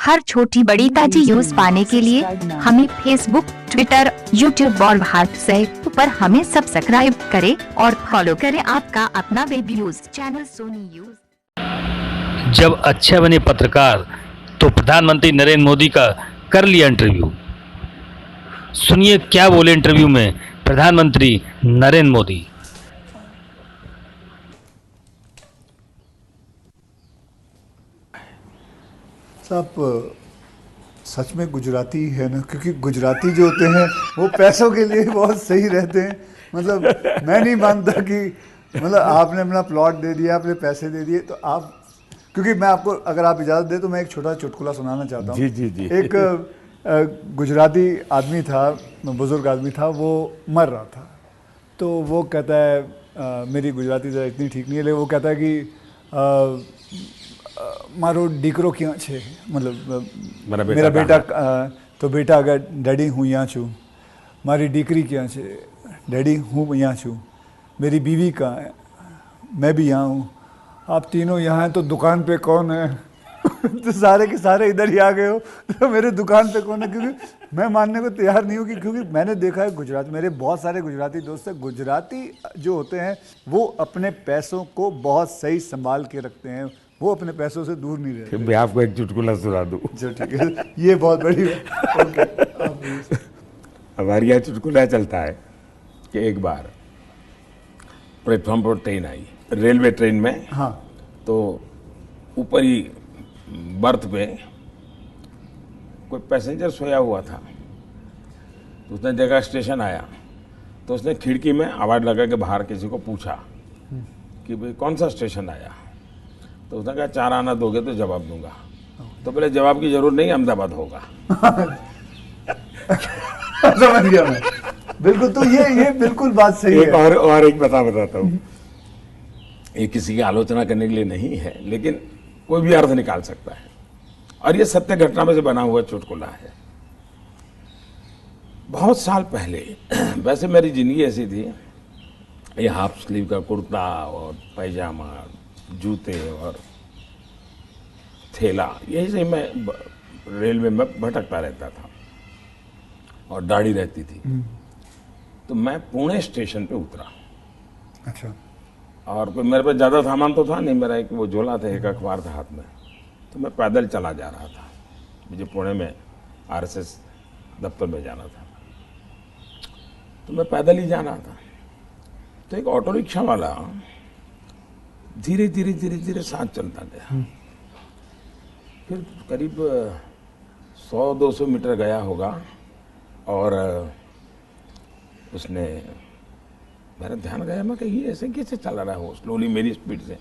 हर छोटी बड़ी ताजी न्यूज पाने के लिए हमें फेसबुक, ट्विटर, यूट्यूब और व्हाट्सएप पर हमें सब्सक्राइब करें और फॉलो करें आपका अपना web news channel Soni news. जब अच्छे बने पत्रकार तो प्रधानमंत्री नरेंद्र मोदी का कर लिया इंटरव्यू। सुनिए क्या बोले इंटरव्यू में प्रधानमंत्री नरेंद्र मोदी। साहब सच में गुजराती है ना, क्योंकि गुजराती जो होते हैं वो पैसों के लिए बहुत सही रहते हैं। मतलब मैं नहीं मानता कि मतलब आपने अपना प्लॉट दे दिया, आपने पैसे दे दिए तो आप, क्योंकि मैं आपको अगर आप इजाज़त दें तो मैं एक छोटा चुटकुला सुनाना चाहता हूँ। जी। एक गुजराती आदमी था, बुज़ुर्ग आदमी था, वो मर रहा था। तो वो कहता है मेरी गुजराती ज़रा इतनी ठीक नहीं है, लेकिन वो कहता है कि मारो दीकरो क्यां छे, मतलब मेरा बेटा तो बेटा अगर डैडी हूँ यहाँ छू, मारी दीकरी क्या छे, डैडी हूँ यहाँ छू, मेरी बीवी कहाँ है, मैं भी यहाँ हूँ, आप तीनों यहाँ हैं तो दुकान पे कौन है? तो सारे के सारे इधर ही आ गए हो, तो मेरे दुकान पे कौन है? क्योंकि मैं मानने को तैयार नहीं हूँ कि, क्योंकि मैंने देखा है गुजरात, मेरे बहुत सारे गुजराती दोस्त हैं, गुजराती जो होते हैं वो अपने पैसों को बहुत सही संभाल के रखते हैं, वो अपने पैसों से दूर नहीं रहते। मैं आपको एक चुटकुला सुना दूँ। जो ठीक है, ये बहुत बड़ी ओके। हमारे यहाँ चुटकुला चलता है कि एक बार प्लेटफॉर्म पर ट्रेन आई, रेलवे ट्रेन में। हाँ। तो ऊपर ही बर्थ पे कोई पैसेंजर सोया हुआ था। तो उसने देखा स्टेशन आया, तो उसने खिड़की में आवाज़ लगा के बाहर किसी को पूछा कि भाई कौन सा स्टेशन आया। तो उसने कहा 4 आना दोगे तो जवाब दूंगा। तो बोले जवाब की जरूरत नहीं, अहमदाबाद होगा। समझ गया मैं, बिल्कुल। तो ये बिल्कुल बात सही है। और एक बताता हूँ, ये किसी की आलोचना करने के लिए नहीं है, लेकिन कोई भी अर्थ निकाल सकता है, और ये सत्य घटना में से बना हुआ चुटकुला है। बहुत साल पहले, वैसे मेरी जिंदगी ऐसी थी, ये हाफ स्लीव का कुर्ता और पैजामा, जूते और थैला, यही से मैं रेलवे में भटकता रहता था और दाढ़ी रहती थी। तो मैं पुणे स्टेशन पे उतरा। अच्छा। और कोई मेरे पास ज़्यादा सामान तो था नहीं, मेरा एक वो झोला था, एक अखबार था हाथ में। तो मैं पैदल चला जा रहा था, मुझे पुणे में आरएसएस दफ्तर में जाना था। तो मैं पैदल ही जा रहा था, तो एक ऑटो रिक्शा वाला धीरे धीरे साथ चलता गया। फिर करीब 100-200 मीटर गया होगा, और उसने, मेरा ध्यान गया, मैं कही ऐसे कैसे चला रहा हो स्लोली मेरी स्पीड से।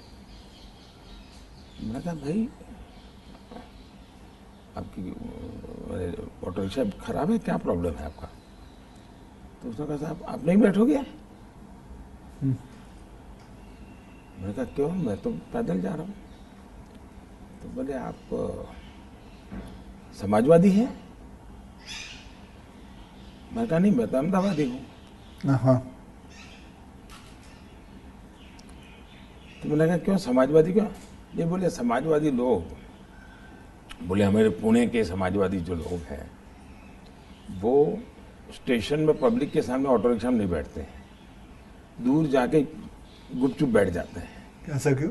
मैंने कहा भाई आपकी ऑटो रिक्शा खराब है, क्या प्रॉब्लम है आपका? तो उसने कहा साहब आप नहीं बैठोगे? मैंने कहा क्यों, मैं तो पैदल जा रहा हूँ। तो बोले आप समाजवादी हैं? मैं कहा नहीं, मैं तो अहमदाबादी हूँ। हाँ। तो मैंने कहा क्यों समाजवादी क्यों? ये बोले समाजवादी लोग, बोले हमारे पुणे के समाजवादी जो लोग हैं वो स्टेशन में पब्लिक के सामने ऑटो रिक्शा में नहीं बैठते हैं, दूर जाके गुपचुप बैठ जाते हैं। ऐसा क्यों?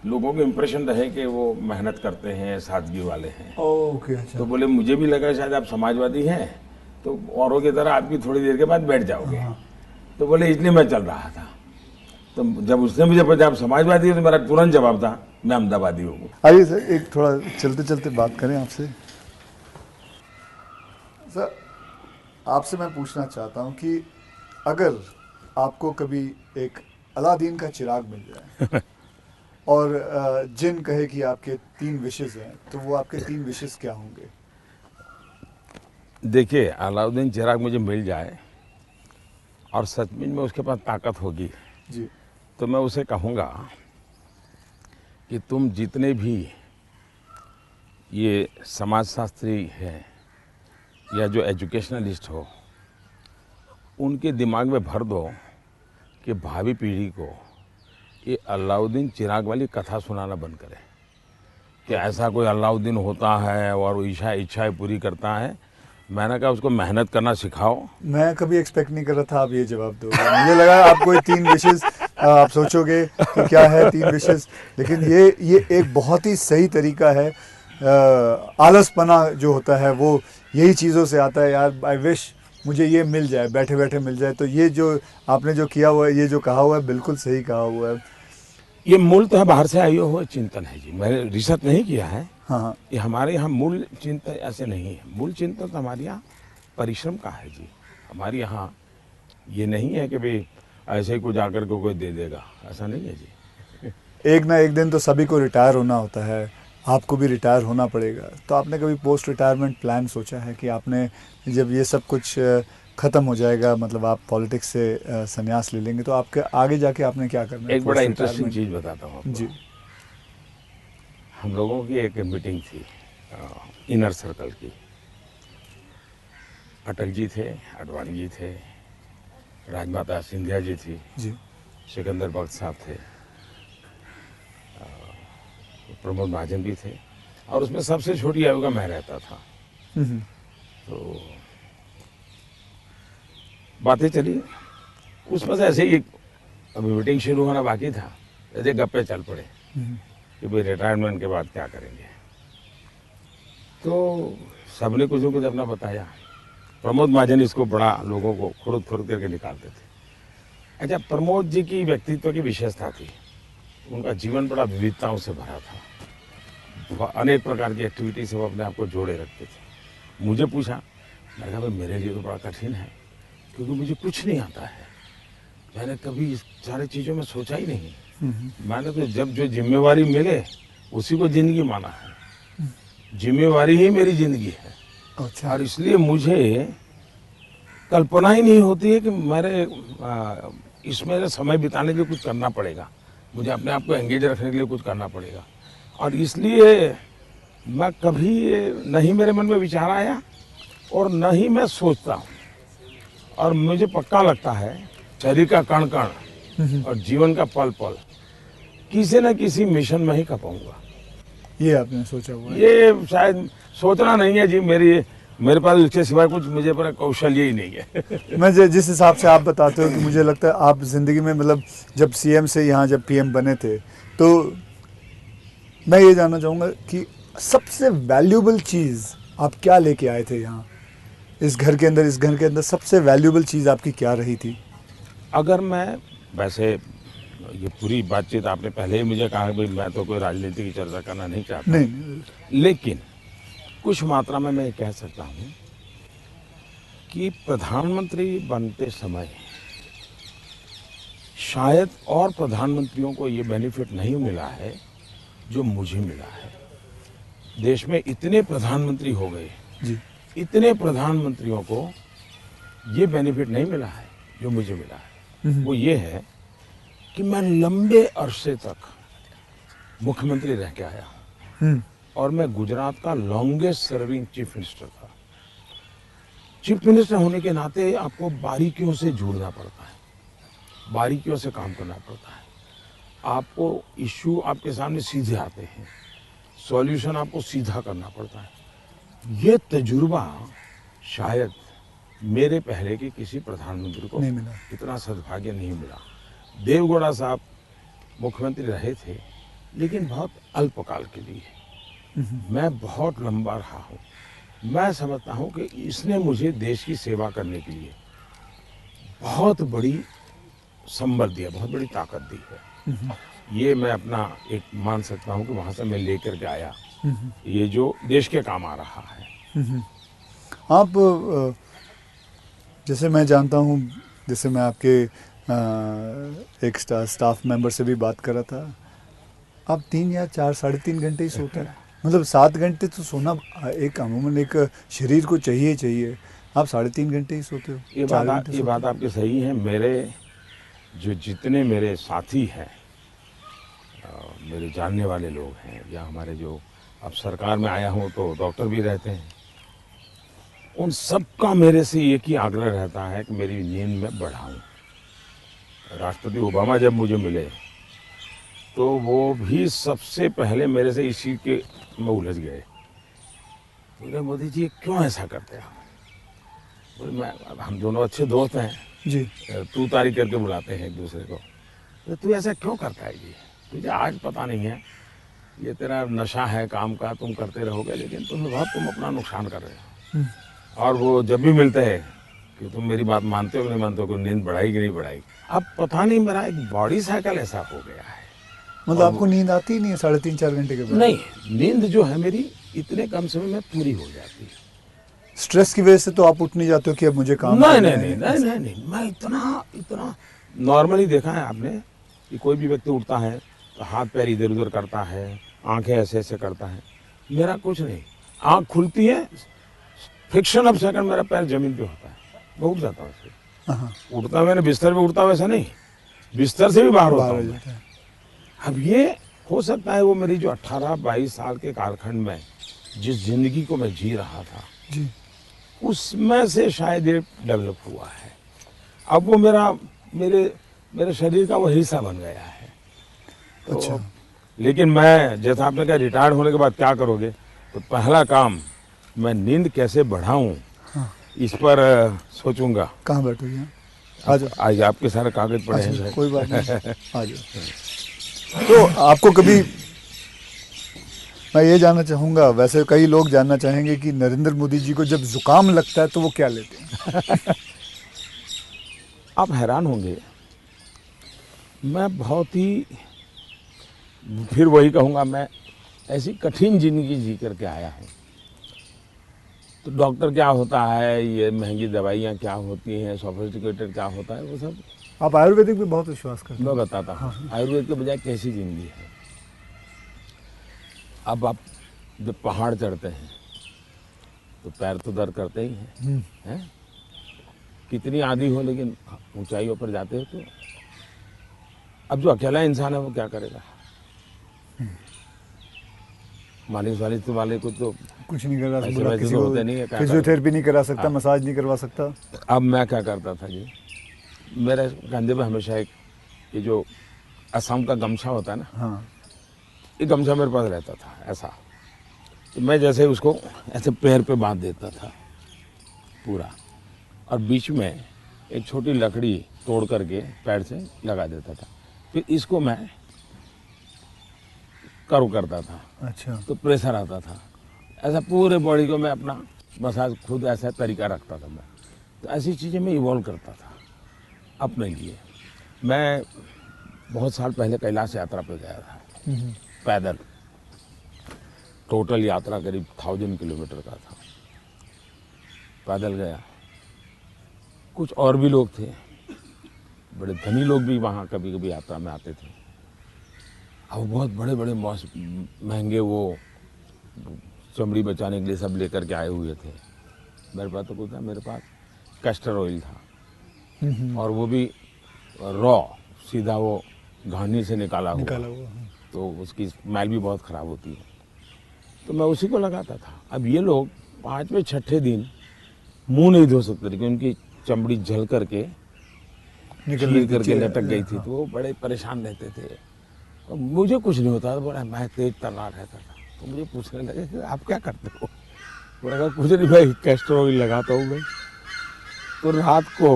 लोगों को इम्प्रेशन रहे कि वो मेहनत करते हैं, सादगी वाले हैं। ओके। अच्छा। तो बोले मुझे भी लगा शायद आप समाजवादी हैं, तो औरों की तरह आप भी थोड़ी देर के बाद बैठ जाओगे। तो बोले इसलिए मैं चल रहा था। तो जब उसने मुझे पूछा आप समाजवादी हो, तो मेरा तुरंत जवाब था मैं अहमदाबादी हूँ। आइए सर, एक थोड़ा चलते चलते बात करें आपसे। सर आपसे मैं पूछना चाहता हूँ कि अगर आपको कभी एक अलादीन का चिराग मिल जाए और जिन कहे कि आपके 3 विशेस हैं, तो वो आपके 3 विशेस क्या होंगे? देखिए, अलाउद्दीन चिराग मुझे मिल जाए और सचमुच में उसके पास ताकत होगी जी, तो मैं उसे कहूँगा कि तुम जितने भी ये समाजशास्त्री हैं या जो एजुकेशनलिस्ट हो, उनके दिमाग में भर दो कि भावी पीढ़ी को ये अलाउद्दीन चिराग वाली कथा सुनाना बंद करें। कि ऐसा कोई अलाउद्दीन होता है और वो इच्छाएं पूरी करता है। मैंने कहा उसको मेहनत करना सिखाओ। मैं कभी एक्सपेक्ट नहीं कर रहा था आप ये जवाब दोगे। मुझे लगा आप कोई 3 विशेष आप सोचोगे कि क्या है 3 विशेष, लेकिन ये एक बहुत ही सही तरीका है। आलसपना जो होता है वो यही चीज़ों से आता है। यार आई विश मुझे ये मिल जाए, बैठे बैठे मिल जाए। तो ये जो आपने जो किया हुआ है, ये जो कहा हुआ है, बिल्कुल सही कहा हुआ है। ये मूलतः बाहर से आए हुए चिंतन है जी, मैंने रिसर्च नहीं किया है। हाँ हाँ, ये हमारे यहाँ मूल चिंतन ऐसे नहीं है। मूल चिंतन तो हमारे यहाँ परिश्रम का है जी। हमारे यहाँ ये नहीं है कि भाई ऐसे ही कुछ आकर के कोई दे देगा, ऐसा नहीं है जी। एक ना एक दिन तो सभी को रिटायर होना होता है, आपको भी रिटायर होना पड़ेगा। तो आपने कभी पोस्ट रिटायरमेंट प्लान सोचा है कि आपने जब ये सब कुछ ख़त्म हो जाएगा, मतलब आप पॉलिटिक्स से संन्यास ले लेंगे, तो आपके आगे जाके आपने क्या करना है? एक बड़ा post इंटरेस्टिंग retirement? चीज़ बताता हूँ आपको। जी हम लोगों की एक मीटिंग थी इनर सर्कल की। अटल जी थे, आडवाणी जी थे, राजमाता सिंधिया जी थी, जी सिकंदर भक्त साहब थे, प्रमोद महाजन भी थे, और उसमें सबसे छोटी आयु का मैं रहता था। हम्म, तो बातें चली, उसमें से ऐसे ही अभी मीटिंग शुरू होना बाकी था, ऐसे गप्पे चल पड़े कि भाई रिटायरमेंट के बाद क्या करेंगे। तो सबने कुछ न कुछ अपना बताया। प्रमोद महाजन इसको बड़ा लोगों को खुद करके निकालते थे। अच्छा, प्रमोद जी की व्यक्तित्व की विशेषता थी, उनका जीवन बड़ा विविधताओं से भरा था। अनेक प्रकार की एक्टिविटी से वो अपने आप को जोड़े रखते थे। मुझे पूछा, मैंने कहा भाई मेरे लिए तो बड़ा कठिन है, क्योंकि मुझे कुछ नहीं आता है। मैंने कभी इस सारी चीज़ों में सोचा ही नहीं। मैंने तो जब जो जिम्मेवारी मिले उसी को जिंदगी माना है। जिम्मेवारी ही मेरी जिंदगी है। अच्छा, और इसलिए मुझे कल्पना ही नहीं होती है कि मेरे इसमें समय बिताने के लिए कुछ करना पड़ेगा, मुझे अपने आप को एंगेज रखने के लिए कुछ करना पड़ेगा। और इसलिए मैं कभी नहीं मेरे मन में विचार आया और न ही मैं सोचता हूँ। और मुझे पक्का लगता है शरीर का कण कण और जीवन का पल पल किसी न किसी मिशन में ही खपाऊंगा। ये आपने सोचा हुआ है? ये शायद सोचना नहीं है जी, मेरे पास इसके सिवाय कुछ मुझे पर कौशल्य ही नहीं है। मैं जिस हिसाब से आप बताते हो कि मुझे लगता है आप ज़िंदगी में, मतलब जब सीएम से यहाँ जब पीएम बने थे, तो मैं ये जानना चाहूँगा कि सबसे वैल्यूबल चीज़ आप क्या लेके आए थे यहाँ, इस घर के अंदर सबसे वैल्यूबल चीज़ आपकी क्या रही थी? अगर मैं, वैसे ये पूरी बातचीत आपने पहले ही मुझे कहा कि मैं तो कोई राजनीति की चर्चा करना नहीं चाहता, नहीं, लेकिन कुछ मात्रा में मैं ये कह सकता हूँ कि प्रधानमंत्री बनते समय शायद और प्रधानमंत्रियों को ये बेनिफिट नहीं मिला है जो मुझे मिला है। देश में इतने प्रधानमंत्री हो गए, जी इतने प्रधानमंत्रियों को ये बेनिफिट नहीं मिला है जो मुझे मिला है। वो ये है कि मैं लंबे अरसे तक मुख्यमंत्री रह के आया हूँ और मैं गुजरात का लॉन्गेस्ट सर्विंग चीफ मिनिस्टर था। चीफ मिनिस्टर होने के नाते आपको बारीकियों से जुड़ना पड़ता है, बारीकियों से काम करना पड़ता है। आपको इश्यू आपके सामने सीधे आते हैं, सॉल्यूशन आपको सीधा करना पड़ता है। ये तजुर्बा शायद मेरे पहले के किसी प्रधानमंत्री को नहीं मिला। इतना सद्भाग्य नहीं मिला। देवगौड़ा साहब मुख्यमंत्री रहे थे, लेकिन बहुत अल्पकाल के लिए। मैं बहुत लंबा रहा हूँ। मैं समझता हूँ कि इसने मुझे देश की सेवा करने के लिए बहुत बड़ी संबल दिया, बहुत बड़ी ताकत दी है। ये मैं अपना एक मान सकता हूँ कि वहाँ से मैं लेकर के आया, ये जो देश के काम आ रहा है। आप जैसे मैं जानता हूँ, जैसे मैं आपके एक स्टाफ मेंबर से भी बात कर रहा था, आप 3 या 4 साढ़े 3 घंटे ही सोते हैं। मतलब 7 घंटे तो सोना एक अमूमन एक शरीर को चाहिए। आप 3.5 घंटे ही सोते हो? ये बात आपकी सही है। मेरे जो जितने मेरे साथी हैं, मेरे जानने वाले लोग हैं, या हमारे जो अब सरकार में आया हूँ तो डॉक्टर भी रहते हैं, उन सबका मेरे से एक ही आग्रह रहता है कि मेरी नींद में बढ़ाऊं। राष्ट्रपति ओबामा जब मुझे मिले तो वो भी सबसे पहले मेरे से इस चीज़ के में उलझ गए। बोले मोदी जी क्यों ऐसा करते हैं आप? बोले मैं, हम दोनों अच्छे दोस्त हैं, जी। तू तारी करके बुलाते हैं एक दूसरे को। तो तू ऐसा क्यों करता है जी? तुझे आज पता नहीं है, ये तेरा नशा है काम का, तुम करते रहोगे, लेकिन तुम अपना नुकसान कर रहे हो। और वो जब भी मिलते हैं कि तुम मेरी बात मानते हो कि नहीं मानते हो, कि नींद बढ़ाई कि नहीं बढ़ाई। अब पता नहीं मेरा एक बॉडी साइकिल ऐसा हो गया है। मतलब आपको नींद आती ही नहीं है 3.5-4 घंटे के बाद? नहीं, नींद जो है मेरी इतने कम समय में पूरी हो जाती है। स्ट्रेस की वजह से तो आप उठ नहीं जाते हो कि अब मुझे काम नहीं करना नहीं है? नहीं नहीं नहीं, मैं इतना नॉर्मली देखा है आपने कि कोई भी व्यक्ति उठता है तो हाथ पैर इधर उधर करता है, आंखें ऐसे ऐसे करता है। मेरा कुछ नहीं, आंख खुलती है, फ्रिक्शन ऑफ सेकंड मेरा पैर जमीन पे होता है, मैं उठ जाता हूँ उससे। हाँ, उठता मैंने बिस्तर पे उठता वैसा नहीं, बिस्तर से भी बाहर होता बाहर हो हूँ जाता है। अब ये हो सकता है वो मेरी जो 18-22 साल के कालखंड में जिस जिंदगी को मैं जी रहा था, जी। उसमें से शायद ये डेवलप हुआ है। अब वो मेरे शरीर का वो हिस्सा बन गया है। तो अच्छा। लेकिन मैं, जैसा आपने कहा रिटायर्ड होने के बाद क्या करोगे, तो पहला काम मैं नींद कैसे बढ़ाऊं, हाँ। इस पर सोचूंगा। कहाँ बैठोगे आप? आ जाओ। आज आपके सारे कागज पड़े अच्छा, हैं। कोई बात नहीं, आ जाओ। तो आपको कभी, मैं ये जानना चाहूँगा, वैसे कई लोग जानना चाहेंगे कि नरेंद्र मोदी जी को जब जुकाम लगता है तो वो क्या लेते हैं? आप हैरान होंगे, मैं बहुत ही, फिर वही कहूँगा, मैं ऐसी कठिन जिंदगी जी करके आया हूँ। तो डॉक्टर क्या होता है, ये महंगी दवाइयाँ क्या होती हैं, सोफिस्टिकेटेड क्या होता है, वो सब आप आयुर्वेदिक पे बहुत विश्वास करते हैं? मैं बताता हूँ। आयुर्वेद के बजाय कैसी जिंदगी है। अब आप जब पहाड़ चढ़ते हैं तो पैर तो दर्द करते ही हैं, कितनी आदि हो, लेकिन ऊंचाइयों पर जाते हो तो अब जो अकेला इंसान है वो क्या करेगा? मालिश वालिश वाले को तो कुछ नहीं करा ऐसे सकता, वैसे किसी तो को होते नहीं है, क्या फिजियोथेरेपी नहीं करा सकता, हाँ। मसाज नहीं करवा सकता। अब मैं क्या करता था जी, मेरे कंधे पे हमेशा एक ये जो असम का गमछा होता है ना, हाँ। ये गमछा मेरे पास रहता था ऐसा। तो मैं जैसे उसको ऐसे पैर पे बांध देता था पूरा, और बीच में एक छोटी लकड़ी तोड़ करके पैर से लगा देता था। फिर इसको मैं कर्व करता था, अच्छा। तो प्रेशर आता था। ऐसा पूरे बॉडी को मैं अपना मसाज खुद ऐसा तरीका रखता था मैं। तो ऐसी चीज़ें मैं इवॉल्व करता था अपने लिए। मैं बहुत साल पहले कैलाश यात्रा पे गया था पैदल। टोटल यात्रा करीब 1000 किलोमीटर का था, पैदल गया। कुछ और भी लोग थे, बड़े धनी लोग भी वहाँ कभी कभी यात्रा में आते थे। अब बहुत बड़े बड़े महंगे वो चमड़ी बचाने के लिए सब लेकर के आए हुए थे। मेरे पास तो कुछ था, मेरे पास कैस्टर ऑयल था, और वो भी रॉ, सीधा वो घानी से निकाला हुआ। तो उसकी स्मेल भी बहुत ख़राब होती है, तो मैं उसी को लगाता था। अब ये लोग 5वें-6ठे दिन मुंह नहीं धो सकते थे, क्योंकि उनकी चमड़ी जल करके चीर करके लटक गई थी, तो वो बड़े परेशान रहते थे। और मुझे कुछ नहीं होता था, बड़ा मैं तेज तर्रार रहता था। तो मुझे पूछने लगे कि आप क्या करते हो? मैंने कहा कुछ नहीं भाई, कैस्टर ऑयल लगाता हूँ मैं। तो रात को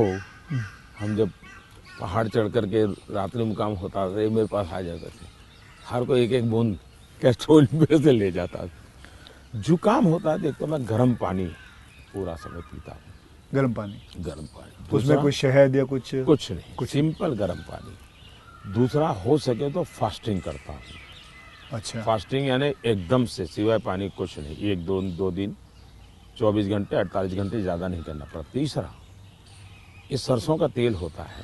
हम जब पहाड़ चढ़ करके रात्रि मुकाम होता था, ये मेरे पास आ जाते थे, हर को एक एक बूंद कैस्टर ऑयल मेरे से ले जाता था। जुकाम होता है देखो, मैं गर्म पानी पूरा समय पीता हूँ। गर्म पानी? गर्म पानी, उसमें कुछ शहद या कुछ नहीं, कुछ सिंपल गर्म पानी। दूसरा, हो सके तो फास्टिंग करता हूँ। अच्छा। फास्टिंग यानी एकदम से सिवाय पानी कुछ नहीं, 1-2 दिन, 24 घंटे 48 घंटे, ज़्यादा नहीं करना पड़ता। तीसरा, ये सरसों का तेल होता है,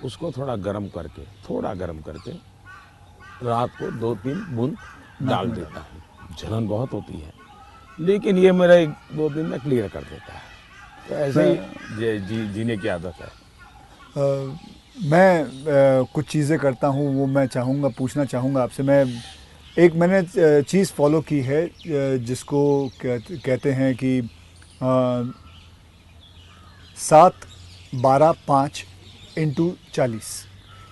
उसको थोड़ा गर्म करके रात को 2-3 बूंद डाल देता हूँ। जलन बहुत होती है, लेकिन ये मेरा 1-2 दिन में क्लियर कर देता है। तो ऐसे ही जीने की आदत है। मैं कुछ चीज़ें करता हूँ, वो मैं पूछना चाहूँगा आपसे। मैंने चीज़ फॉलो की है, जिसको कहते हैं कि 7-12-5 × 40,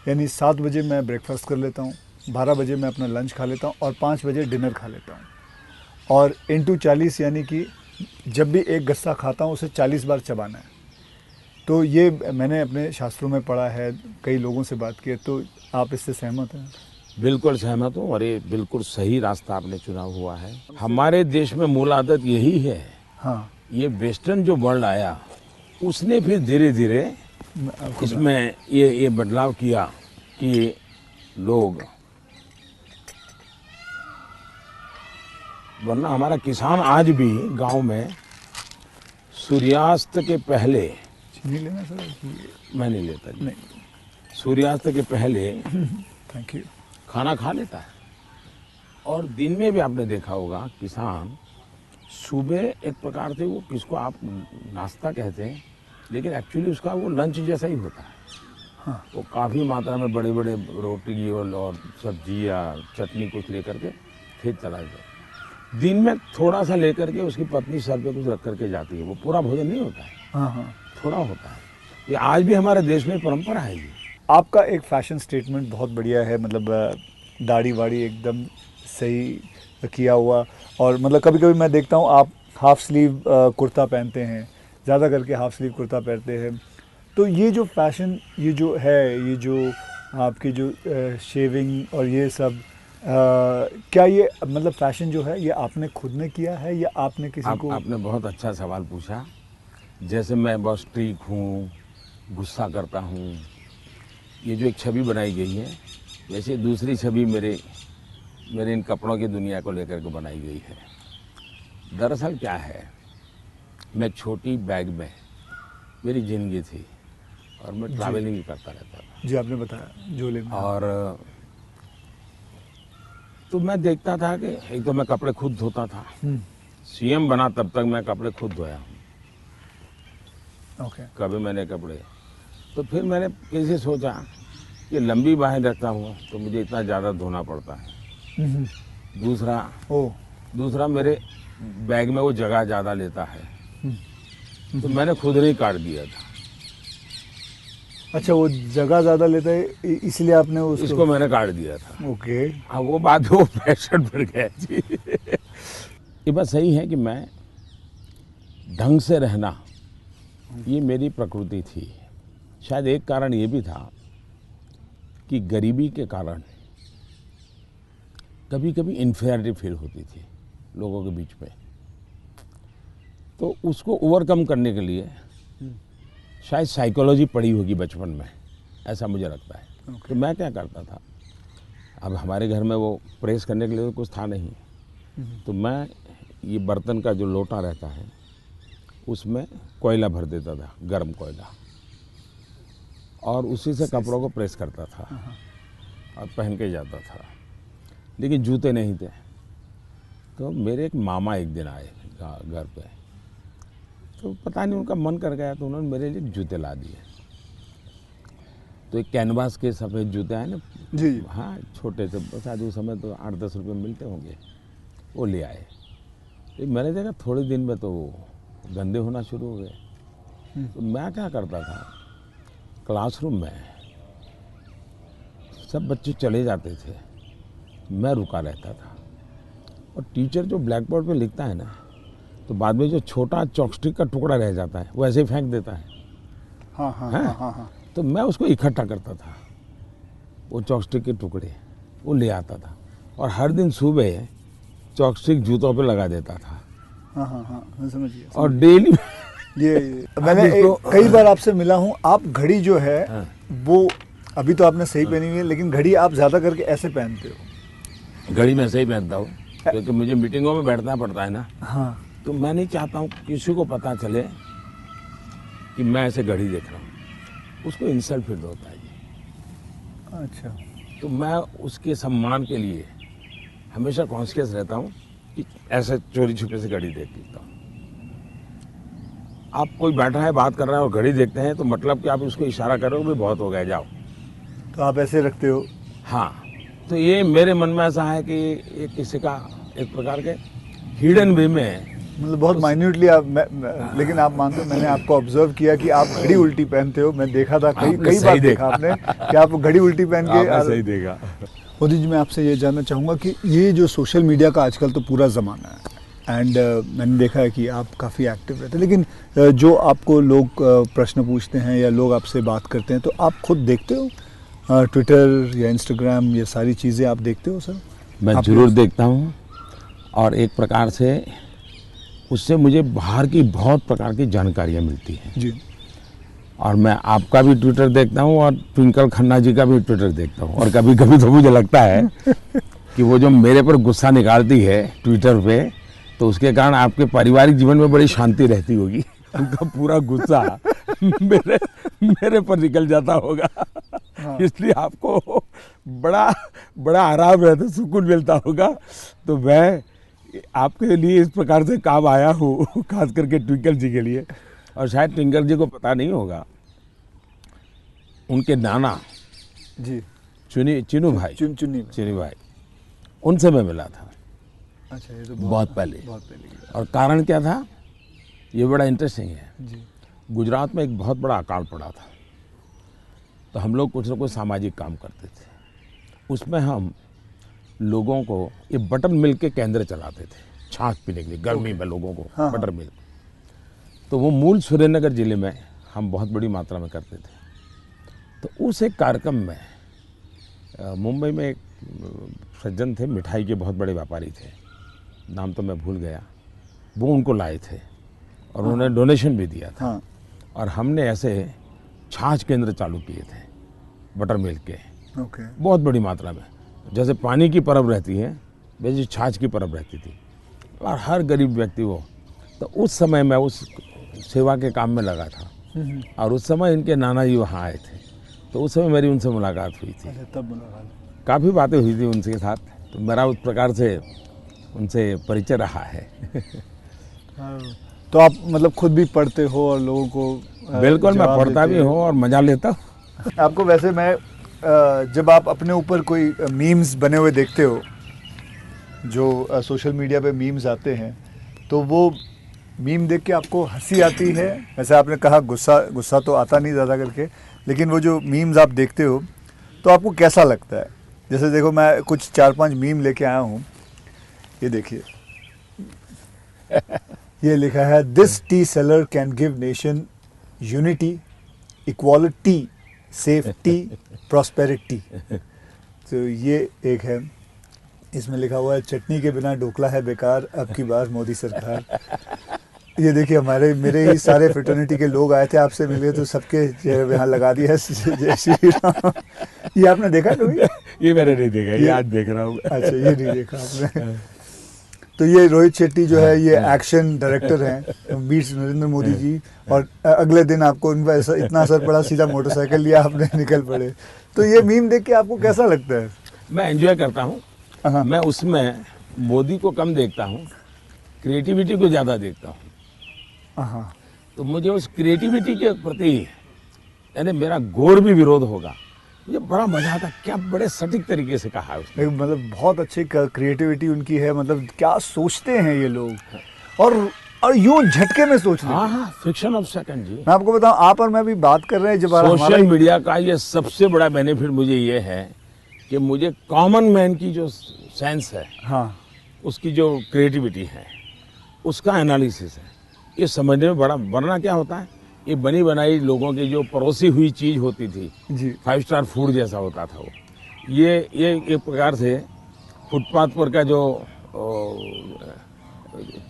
यानी 7 बजे मैं ब्रेकफास्ट कर लेता हूँ, 12 बजे मैं अपना लंच खा लेता हूँ और 5 बजे डिनर खा लेता हूँ। और इंटू 40 यानी कि जब भी एक गस्सा खाता हूँ उसे 40 बार चबाना है। तो ये मैंने अपने शास्त्रों में पढ़ा है, कई लोगों से बात की है, तो आप इससे सहमत हैं? बिल्कुल सहमत हूँ और ये बिल्कुल सही रास्ता आपने चुना हुआ है। हमारे देश में मूल आदत यही है। हाँ, ये वेस्टर्न जो वर्ल्ड आया उसने फिर धीरे धीरे आपको इसमें ये बदलाव किया कि लोग, वरना हमारा किसान आज भी गांव में सूर्यास्त के पहले, चीनी लेना सर? मैं नहीं लेता जी, नहीं, सूर्यास्त के पहले थैंक यू। खाना खा लेता है। और दिन में भी आपने देखा होगा किसान सुबह एक प्रकार से, वो किसको आप नाश्ता कहते हैं लेकिन एक्चुअली उसका वो लंच जैसा ही होता है। हाँ, वो काफ़ी मात्रा में बड़े बड़े रोटी और सब्जी या चटनी कुछ लेकर के खेत चला जाता है। दिन में थोड़ा सा लेकर के उसकी पत्नी सर पे कुछ रख करके जाती है। वो पूरा भोजन नहीं होता है, हाँ, हाँ। थोड़ा होता है। ये आज भी हमारे देश में परंपरा है ये। आपका एक फैशन स्टेटमेंट बहुत बढ़िया है, मतलब दाढ़ी वाड़ी एकदम सही किया हुआ। और मतलब कभी कभी मैं देखता हूँ आप हाफ स्लीव कुर्ता पहनते हैं, ज़्यादा करके हाफ स्लीव कुर्ता पहनते हैं। तो ये जो फैशन, ये जो है, ये जो आपकी जो शेविंग और ये सब, क्या ये मतलब फैशन जो है ये आपने खुद ने किया है या आपने किसी को? आपने बहुत अच्छा सवाल पूछा। जैसे मैं बहुत स्ट्रीक हूँ, गुस्सा करता हूँ, ये जो एक छवि बनाई गई है, वैसे दूसरी छवि मेरे इन कपड़ों की दुनिया को लेकर के बनाई गई है। दरअसल क्या है, मैं छोटी बैग में मेरी ज़िंदगी थी और मैं ट्रैवलिंग करता रहता था। जी, आपने बताया झोले में। और तो मैं देखता था कि एक तो मैं कपड़े खुद धोता था। सीएम बना तब तक मैं कपड़े खुद धोया हूँ। ओके। कभी मैंने कपड़े, तो फिर मैंने कैसे सोचा कि लंबी बाहें रखता हूँ तो मुझे इतना ज़्यादा धोना पड़ता है। दूसरा मेरे बैग में वो जगह ज़्यादा लेता है, तो मैंने खुद नहीं काट दिया था। अच्छा, वो जगह ज़्यादा लेता है इसलिए आपने इसको मैंने काट दिया था। ओके। हाँ, वो बात वो फैशन पर गया जी। ये बात सही है कि मैं ढंग से रहना, ये मेरी प्रकृति थी। शायद एक कारण ये भी था कि गरीबी के कारण कभी कभी इन्फीरियरिटी फील होती थी लोगों के बीच में। तो उसको ओवरकम करने के लिए शायद साइकोलॉजी पढ़ी होगी बचपन में, ऐसा मुझे लगता है। तो मैं क्या करता था, अब हमारे घर में वो प्रेस करने के लिए कुछ था नहीं, तो मैं ये बर्तन का जो लोटा रहता है उसमें कोयला भर देता था, गर्म कोयला, और उसी से कपड़ों को प्रेस करता था और पहन के जाता था। लेकिन जूते नहीं थे। तो मेरे एक मामा एक दिन आए घर पे, तो पता नहीं उनका मन कर गया तो उन्होंने मेरे लिए जूते ला दिए। तो एक कैनवास के सफ़ेद जूते आए ना जी। हाँ, छोटे से, शायद उस समय तो 8-10 रुपये मिलते होंगे, वो ले आए। तो मैंने देखा थोड़े दिन में तो वो गंदे होना शुरू हो गए। तो मैं क्या करता था, क्लासरूम में सब बच्चे चले जाते थे, मैं रुका रहता था, और टीचर जो ब्लैक बोर्ड पे लिखता है ना, तो बाद में जो छोटा चॉपस्टिक का टुकड़ा रह जाता है वो ऐसे ही फेंक देता है। हाँ हाँ हाँ हाँ हाँ। तो मैं उसको इकट्ठा करता था, वो चॉपस्टिक के टुकड़े वो ले आता था, और हर दिन सुबह चॉपस्टिक जूतों पे लगा देता था। हाँ हाँ हाँ, मैं समझ गया। और डेली ये मैंने कई बार आपसे मिला हूँ, आप घड़ी जो है वो अभी तो आपने सही पहनी हुई है, लेकिन घड़ी आप ज़्यादा करके ऐसे पहनते हो। घड़ी मैं सही पहनता हूँ क्योंकि मुझे मीटिंगों में बैठना पड़ता है ना। हाँ। तो मैं नहीं चाहता हूँ किसी को पता चले कि मैं ऐसे घड़ी देख रहा हूँ, उसको इंसल्ट फील होता है जी। अच्छा। तो मैं उसके सम्मान के लिए हमेशा कॉन्शियस रहता हूँ कि ऐसे चोरी छुपे से घड़ी देख लेता हूँ। आप कोई बैठा है बात कर रहा है और घड़ी देखते हैं तो मतलब कि आप उसको इशारा करो भी बहुत हो गया, जाओ। तो आप ऐसे रखते हो? हाँ, तो ये मेरे मन में ऐसा है कि ये किसी का एक प्रकार के हिडन वे में मतलब बहुत माइन्यूटली आप लेकिन आप मानते हो, मैंने आपको ऑब्जर्व किया कि आप घड़ी उल्टी पहनते हो। मैं देखा था कई बार देखा आपने कि आप घड़ी उल्टी पहन के आपने सही देखा। मोदी जी, मैं आपसे ये जानना चाहूँगा कि ये जो सोशल मीडिया का आजकल तो पूरा ज़माना है एंड मैंने देखा है कि आप काफ़ी एक्टिव रहते हैं, लेकिन जो आपको लोग प्रश्न पूछते हैं या लोग आपसे बात करते हैं तो आप खुद देखते हो ट्विटर या इंस्टाग्राम, ये सारी चीज़ें आप देखते हो सर? मैं ज़रूर देखता हूँ और एक प्रकार से उससे मुझे बाहर की बहुत प्रकार की जानकारियाँ मिलती हैं जी। और मैं आपका भी ट्विटर देखता हूँ और ट्विंकल खन्ना जी का भी ट्विटर देखता हूँ। और कभी कभी तो मुझे लगता है कि वो जो मेरे पर गुस्सा निकालती है ट्विटर पे, तो उसके कारण आपके पारिवारिक जीवन में बड़ी शांति रहती होगी। उनका पूरा गुस्सा मेरे पर निकल जाता होगा। हाँ। इसलिए आपको बड़ा आराम रहता, सुकून मिलता होगा। तो मैं आपके लिए इस प्रकार से काम आया हूँ, खास करके ट्विंकल जी के लिए। और शायद ट्विंकल जी को पता नहीं होगा, उनके नाना जी चिनू भाई, उनसे मैं मिला था। अच्छा, ये तो बहुत पहले। की और कारण क्या था, ये बड़ा इंटरेस्टिंग है जी। गुजरात में एक बहुत बड़ा अकाल पड़ा था, तो हम लोग कुछ न कुछ सामाजिक काम करते थे। उसमें हम लोगों को ये बटर मिल्क के केंद्र चलाते थे, छाछ पीने के लिए गर्मी में लोगों को। हाँ, बटर मिल्क, तो वो मूल सुरेंद्रनगर जिले में हम बहुत बड़ी मात्रा में करते थे। तो उस एक कार्यक्रम में मुंबई में एक सज्जन थे, मिठाई के बहुत बड़े व्यापारी थे, नाम तो मैं भूल गया, वो उनको लाए थे और उन्होंने डोनेशन भी दिया था। हाँ। और हमने ऐसे छाछ केंद्र चालू किए थे बटर मिल्क के, ओके। बहुत बड़ी मात्रा में। जैसे पानी की परब रहती है वैसे छाछ की परब रहती थी और हर गरीब व्यक्ति वो। तो उस समय मैं उस सेवा के काम में लगा था और उस समय इनके नाना जी वहाँ आए थे, तो उस समय मेरी उनसे मुलाकात हुई थी। अच्छा, तब मुलाकात। काफ़ी बातें हुई थी उनके साथ, तो मेरा उस प्रकार से उनसे परिचय रहा है। तो आप मतलब खुद भी पढ़ते हो और लोगों को बिल्कुल, मैं पढ़ता भी हूँ और मज़ा लेता हूँ। आपको वैसे मैं जब आप अपने ऊपर कोई मीम्स बने हुए देखते हो, जो सोशल मीडिया पे मीम्स आते हैं, तो वो मीम देख के आपको हंसी आती है? वैसे आपने कहा गुस्सा तो आता नहीं ज़्यादा करके, लेकिन वो जो मीम्स आप देखते हो तो आपको कैसा लगता है? जैसे देखो, मैं कुछ 4-5 मीम लेके आया हूँ, ये देखिए। ये लिखा है, this T seller can give nation unity, equality, safety, prosperity. तो ये एक है। इसमें लिखा हुआ है, चटनी के बिना ढोकला है बेकार, अब की बार मोदी सरकार। ये देखिए, मेरे ही सारे फ्रेटर्निटी के लोग आए थे, आपसे मिले तो सबके चेहरे पे यहाँ लगा दिया है जय श्री राम। ये आपने देखा कभी? ये मैंने नहीं देखा, ये आज देख रहा हूँ। अच्छा, ये नहीं देखा आपने? तो ये रोहित शेट्टी जो है, ये एक्शन डायरेक्टर हैं, मीट्स नरेंद्र मोदी जी, और अगले दिन आपको उन पर इतना असर पड़ा, सीधा मोटरसाइकिल लिया आपने, निकल पड़े। तो ये मीम देख के आपको कैसा लगता है? मैं एंजॉय करता हूँ। मैं उसमें मोदी को कम देखता हूँ, क्रिएटिविटी को ज़्यादा देखता हूँ। तो मुझे उस क्रिएटिविटी के प्रति, यानी मेरा घोर भी विरोध होगा, मुझे बड़ा मजा आता। क्या बड़े सटीक तरीके से कहा है उसने। मतलब बहुत अच्छी क्रिएटिविटी उनकी है, मतलब क्या सोचते हैं ये लोग, और यूं झटके में सोचते हैं। हाँ, फ्रिक्शन ऑफ सेकंड जी। मैं आपको बताऊं, आप और मैं भी बात कर रहे हैं, जब सोशल मीडिया का ये सबसे बड़ा बेनिफिट मुझे ये है कि मुझे कॉमन मैन की जो सेंस है, हाँ, उसकी जो क्रिएटिविटी है, उसका एनालिसिस है, ये समझने में बड़ा। वरना क्या होता है, ये बनी बनाई लोगों की जो परोसी हुई चीज़ होती थी जी, 5 स्टार फूड जैसा होता था वो। ये एक प्रकार से फुटपाथ पर का जो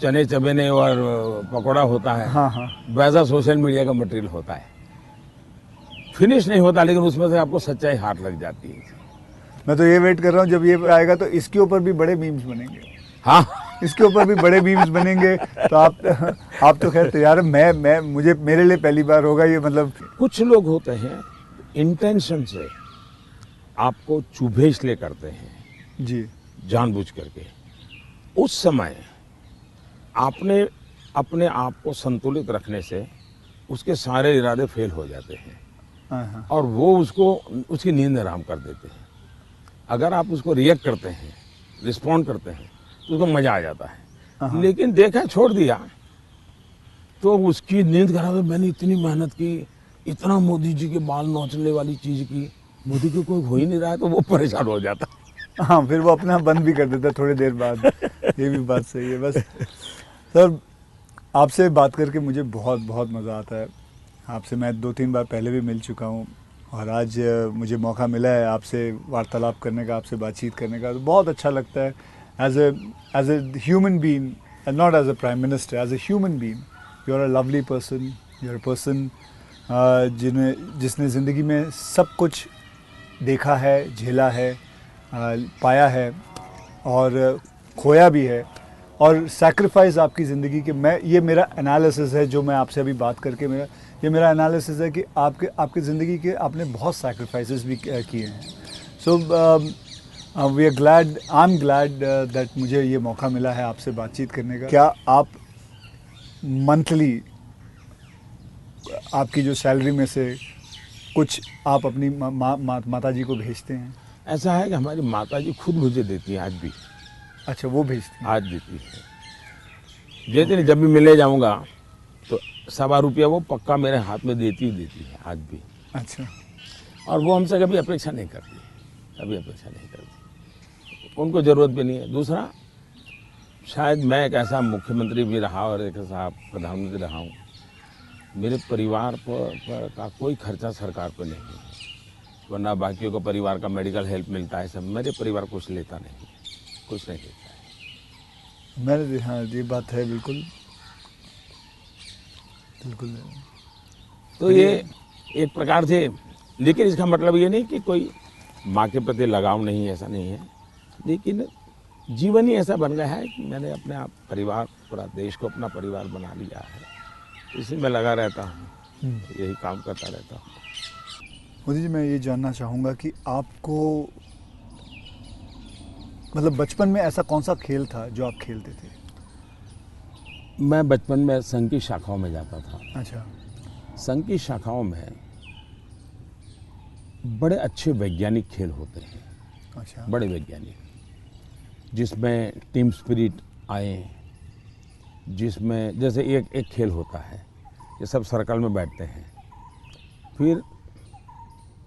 चने चबेने और पकौड़ा होता है, हाँ, वैसा सोशल मीडिया का मटेरियल होता है। फिनिश नहीं होता, लेकिन उसमें से आपको सच्चाई हाथ लग जाती है। मैं तो ये वेट कर रहा हूँ, जब ये आएगा तो इसके ऊपर भी बड़े मीम्स बनेंगे। हाँ, इसके ऊपर भी बड़े मीम्स बनेंगे। तो आप तो खैर तैयार है। मेरे लिए पहली बार होगा ये। मतलब कुछ लोग होते हैं इंटेंशन से आपको चुभे इसलिए करते हैं जी, जानबूझ करके। उस समय आपने अपने आप को संतुलित रखने से उसके सारे इरादे फेल हो जाते हैं और वो उसकी नींद हराम कर देते हैं। अगर आप उसको रिएक्ट करते हैं, रिस्पॉन्ड करते हैं, तो उसको मज़ा आ जाता है। लेकिन देखा छोड़ दिया तो उसकी नींद खराब है। मैंने इतनी मेहनत की, इतना मोदी जी के बाल नोचने वाली चीज की, मोदी को कोई हो ही नहीं रहा है, तो वो परेशान हो जाता। हाँ, फिर वो अपना बंद भी कर देता थोड़ी देर बाद। ये भी बात सही है। बस सर, आपसे बात करके मुझे बहुत बहुत मज़ा आता है। आपसे मैं 2-3 बार पहले भी मिल चुका हूँ और आज मुझे मौका मिला है आपसे वार्तालाप करने का, आपसे बातचीत करने का, तो बहुत अच्छा लगता है। As a human being, not as a prime minister, as a human being, you are a lovely person, you are a person जिसने ज़िंदगी में सब कुछ देखा है, झेला है, पाया है और खोया भी है, और सैक्रिफाइस आपकी ज़िंदगी के, मैं ये मेरा एनालिसिस है जो मैं आपसे अभी बात करके मेरा एनालिसिस है कि आपकी ज़िंदगी के आपने बहुत सैक्रिफाइसेस भी किए हैं। So we are glad, I am glad that मुझे ये मौका मिला है आपसे बातचीत करने का। क्या आप मंथली आपकी जो सैलरी में से कुछ आप अपनी माता जी को भेजते हैं? ऐसा है कि हमारी माता जी खुद मुझे देती है आज भी। अच्छा, वो भेजती हैं? आज देती है, देती नहीं, जब भी मिले जाऊंगा तो ₹1.25 वो पक्का मेरे हाथ में देती है आज भी। अच्छा। और वो हमसे कभी अपेक्षा नहीं करती, कभी अपेक्षा नहीं करती, उनको ज़रूरत भी नहीं है। दूसरा, शायद मैं एक ऐसा मुख्यमंत्री भी रहा और एक ऐसा प्रधानमंत्री रहा हूँ, मेरे परिवार पर का कोई खर्चा सरकार पर नहीं है, वरना बाकियों को परिवार का मेडिकल हेल्प मिलता है सब, मेरे परिवार कुछ लेता नहीं, कुछ नहीं लेता है। मैंने, हाँ, ये बात है, बिल्कुल बिल्कुल। तो ये एक प्रकार से, लेकिन इसका मतलब ये नहीं कि कोई माँ के प्रति लगाव नहीं है, ऐसा नहीं है, लेकिन जीवन ही ऐसा बन गया है कि मैंने अपने आप परिवार, पूरा देश को अपना परिवार बना लिया है, इसी में लगा रहता हूँ, यही काम करता रहता हूँ। मोदी जी, मैं ये जानना चाहूँगा कि आपको मतलब बचपन में ऐसा कौन सा खेल था जो आप खेलते थे? मैं बचपन में संघ की शाखाओं में जाता था। अच्छा। संघ की शाखाओं में बड़े अच्छे वैज्ञानिक खेल होते हैं। अच्छा। बड़े वैज्ञानिक, जिसमें टीम स्पिरिट आए, जिसमें जैसे एक खेल होता है, ये सब सर्कल में बैठते हैं, फिर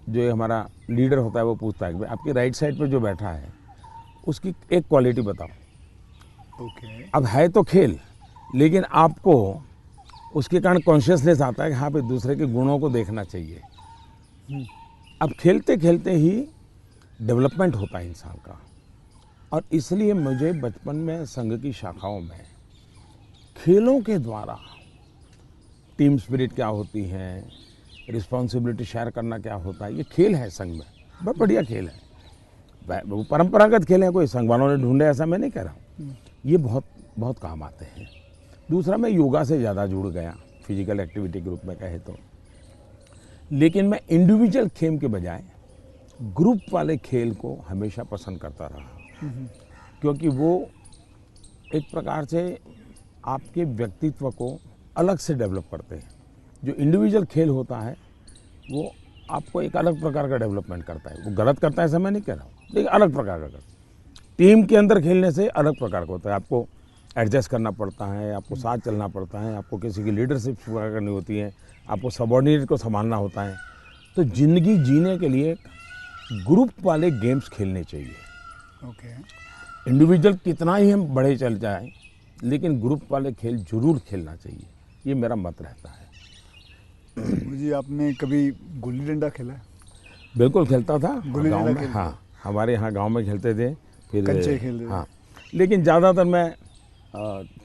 जो ये हमारा लीडर होता है वो पूछता है कि आपकी राइट साइड पे जो बैठा है उसकी एक क्वालिटी बताओ। ओके। अब है तो खेल, लेकिन आपको उसके कारण कॉन्शियसनेस आता है कि हाँ भाई दूसरे के गुणों को देखना चाहिए। अब खेलते खेलते ही डेवलपमेंट होता है इंसान का, और इसलिए मुझे बचपन में संघ की शाखाओं में खेलों के द्वारा टीम स्पिरिट क्या होती है, रिस्पॉन्सिबिलिटी शेयर करना क्या होता है, ये खेल है संघ में, बहुत बढ़िया खेल है। वो परंपरागत खेल है, कोई संघ वालों ने ढूंढे ऐसा मैं नहीं कह रहा हूँ, ये बहुत बहुत काम आते हैं। दूसरा, मैं योगा से ज़्यादा जुड़ गया, फिजिकल एक्टिविटी के रूप में कहे तो, लेकिन मैं इंडिविजुअल खेल के बजाय ग्रुप वाले खेल को हमेशा पसंद करता रहा, क्योंकि वो एक प्रकार से आपके व्यक्तित्व को अलग से डेवलप करते हैं। जो इंडिविजुअल खेल होता है वो आपको एक अलग प्रकार का डेवलपमेंट करता है, वो गलत करता है ऐसा मैं नहीं कह रहा हूँ, लेकिन अलग प्रकार का करता है। टीम के अंदर खेलने से अलग प्रकार का होता है, आपको एडजस्ट करना पड़ता है, आपको साथ चलना पड़ता है, आपको किसी की लीडरशिप करनी होती है, आपको सबॉर्डिनेट को संभालना होता है। तो ज़िंदगी जीने के लिए ग्रुप वाले गेम्स खेलने चाहिए। ओके। इंडिविजुअल कितना ही हम बड़े चल जाएं, लेकिन ग्रुप वाले खेल जरूर खेलना चाहिए, ये मेरा मत रहता है। जी, आपने कभी गुल्ली डंडा खेला है? बिल्कुल खेलता था गुल्ली गाँव डंडा में, खेलते? हाँ हमारे यहाँ गांव में खेलते थे, फिर कंचे खेलते थे? हाँ, लेकिन ज़्यादातर मैं